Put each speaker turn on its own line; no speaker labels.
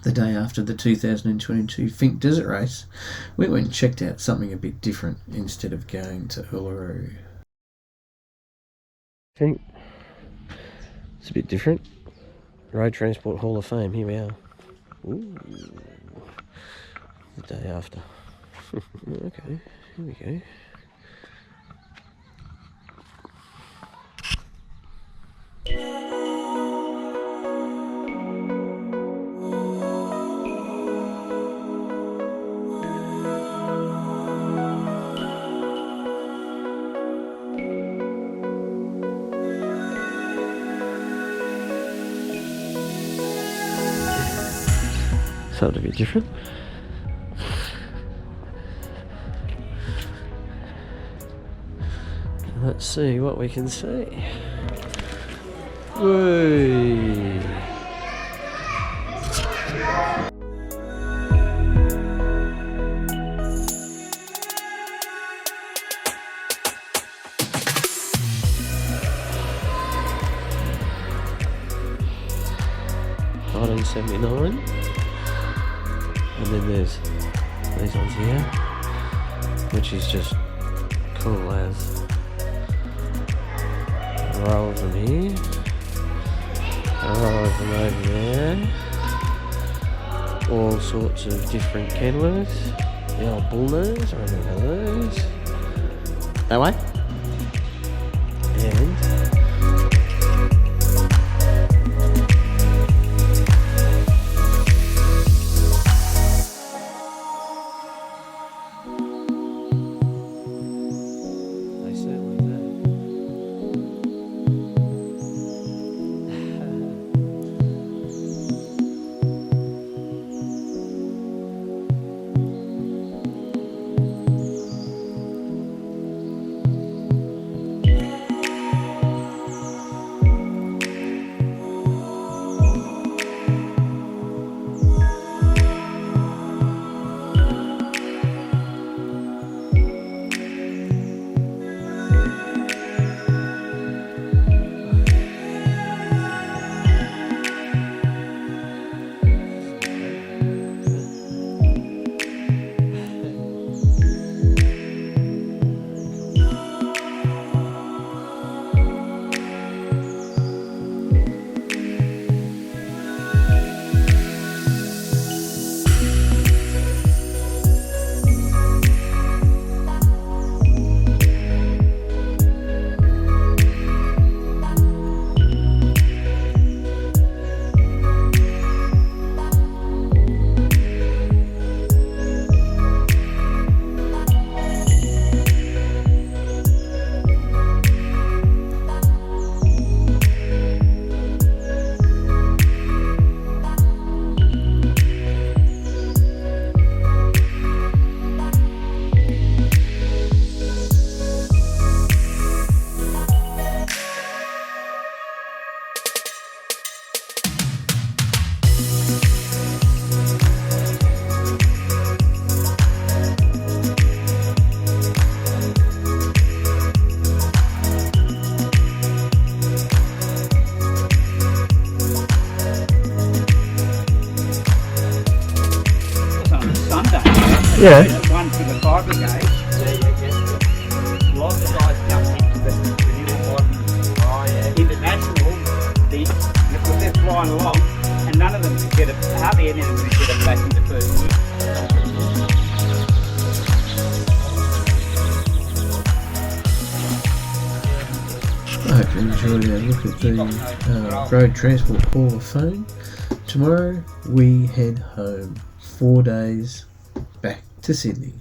the day after the 2022 Finke Desert Race, we went and checked out something a bit different instead of going to Uluru. Finke, it's a bit different. Road Transport Hall of Fame, here we are. Ooh, the day after. Okay, here we go. Something a bit different. Let's see what we can see. Whee! $19.79. And then there's these ones here, which is just cool as. A row of them here, a row of them over there, all sorts of different Kenworths, the old bull nose, I remember those, that way, and yeah.
One for the fire brigade. Lots of guys jumped into the renewal bottom. International, because they're flying along, and none of them could get it, hardly any of them could get it back into first gear.
I hope you enjoyed our look at the Road Transport Hall of Fame. Tomorrow we head home. 4 days back to Sydney.